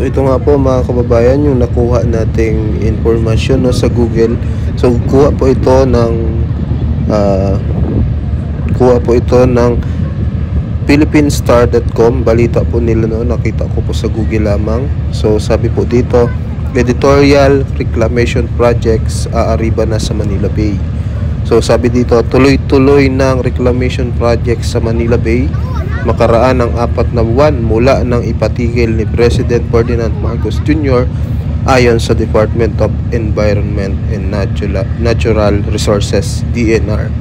ito nga po mga kababayan yung nakuha nating information no, sa Google. So kuha po ito ng philippinesstar.com. Balita po nila no, nakita ko po sa Google lamang. So sabi po dito, editorial reclamation projects aariba na sa Manila Bay. So sabi dito, tuloy-tuloy ng reclamation project sa Manila Bay makaraan ng 4 na buwan mula nang ipatigil ni President Ferdinand Marcos Jr. ayon sa Department of Environment and Natural Resources DNR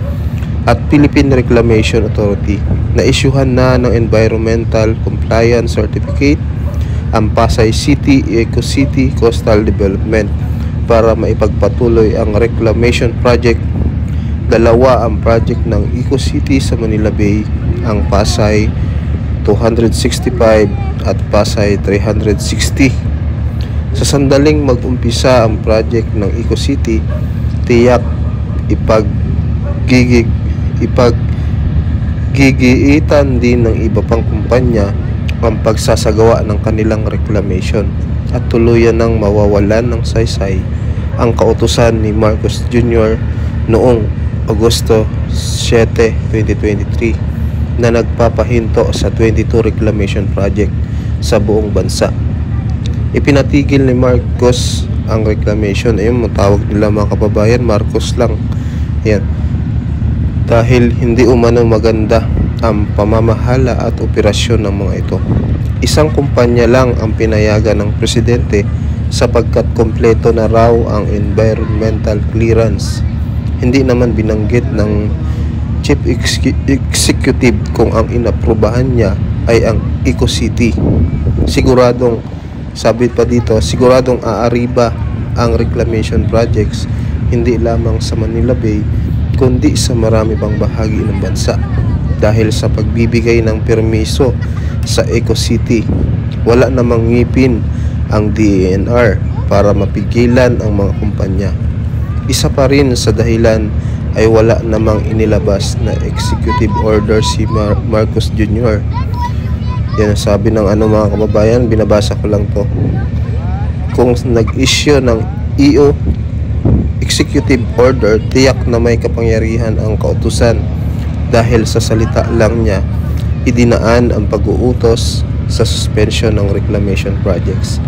at Philippine Reclamation Authority. Na-isyuhan na ng Environmental Compliance Certificate ang Pasay City Eco City Coastal Development para maipagpatuloy ang reclamation project. Dalawa ang project ng Eco City sa Manila Bay, ang Pasay 265 at Pasay 360. Sa sandaling mag-umpisa ang project ng Eco City, tiyak ipaggigiitan din ng iba pang kumpanya ang pagsasagawa ng kanilang reclamation at tuluyan ng mawawalan ng saysay ang kautusan ni Marcos Jr. noong Agosto 7, 2023 na nagpapahinto sa 22 reclamation project sa buong bansa. Ipinatigil ni Marcos ang reclamation. Ayun, matawag nila mga kababayan, Marcos lang. Ayan. Dahil hindi umano maganda ang pamamahala at operasyon ng mga ito. Isang kumpanya lang ang pinayagan ng presidente sapagkat kompleto na raw ang environmental clearance. Hindi naman binanggit ng Chief Executive kung ang inaprubahan niya ay ang Eco City. Siguradong, sabi pa dito, siguradong aariba ang reclamation projects hindi lamang sa Manila Bay kundi sa marami pang bahagi ng bansa. Dahil sa pagbibigay ng permiso sa Eco City, wala namang ngipin ang DENR para mapigilan ang mga kumpanya. Isa pa rin sa dahilan ay wala namang inilabas na executive order si Marcos Jr. Yan ang sabi ng mga kababayan, binabasa ko lang to. Kung nag-issue ng EO executive order, tiyak na may kapangyarihan ang kautusan dahil sa salita lang niya idinaan ang pag-uutos sa suspension ng reclamation projects.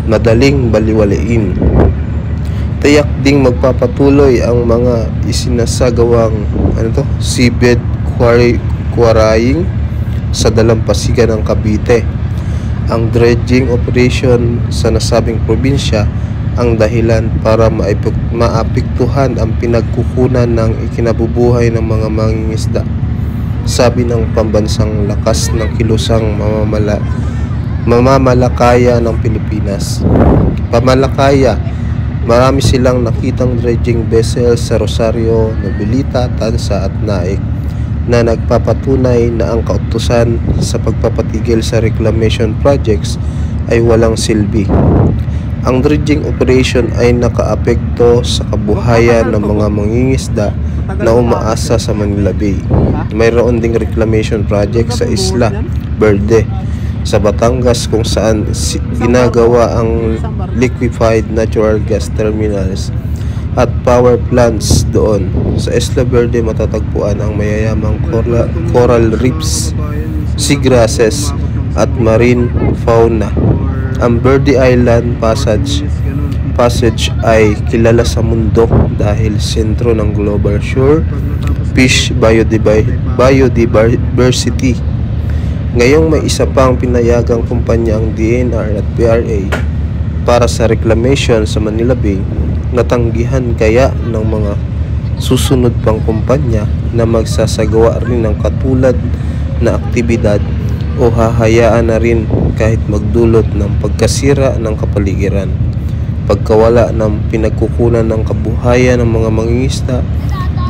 Madaling baliwalain. Tiyak ding magpapatuloy ang mga isinasagawang seabed quarrying sa dalampasigan ng Cavite. Ang dredging operation sa nasabing probinsya ang dahilan para maapektuhan ang pinagkukunan ng ikinabubuhay ng mga mangingisda. Sabi ng Pambansang Lakas ng Kilusang Mamamalakaya ng Pilipinas. Pamalakaya, marami silang nakitang dredging vessels sa Rosario, Novelita, Tansa at Naik na nagpapatunay na ang kautusan sa pagpapatigil sa reclamation projects ay walang silbi. Ang dredging operation ay nakaapekto sa kabuhayan ng mga mangingisda na umaasa sa Manila Bay. Mayroon ding reclamation project sa Isla Verde sa Batangas kung saan ginagawa ang liquefied natural gas terminals at power plants doon. Sa Isla Verde matatagpuan ang mayayamang coral reefs, seagrasses at marine fauna. Ang Verde Island Passage ay kilala sa mundo dahil sentro ng global shore fish biodiversity. Ngayong may isa pang pinayagang kumpanya ang DNR at PRA para sa reclamation sa Manila Bay, natanggihan kaya ng mga susunod pang kumpanya na magsasagawa rin ng katulad na aktibidad o hahayaan na rin kahit magdulot ng pagkasira ng kapaligiran, pagkawala ng pinagkukunan ng kabuhayan ng mga mangingisda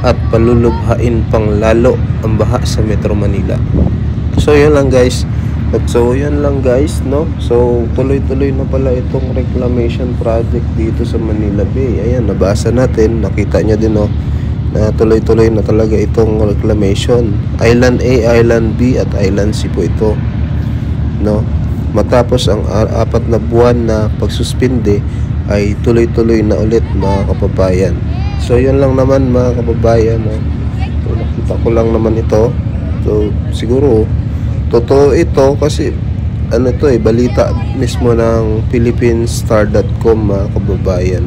at palulubhain pang lalo ang baha sa Metro Manila. So yun lang guys, no? So tuloy-tuloy na pala itong reclamation project dito sa Manila Bay. Ayan, nabasa natin, nakita nyo din na tuloy-tuloy na talaga itong reclamation. Island A, Island B at Island C po ito, no? Matapos ang 4 na buwan na pagsuspinde ay tuloy-tuloy na ulit mga kababayan. So yun lang naman mga kababayan, no? So, nakita ko lang naman ito. So siguro totoo ito kasi ano to balita mismo ng PhilippineStar.com mga kababayan.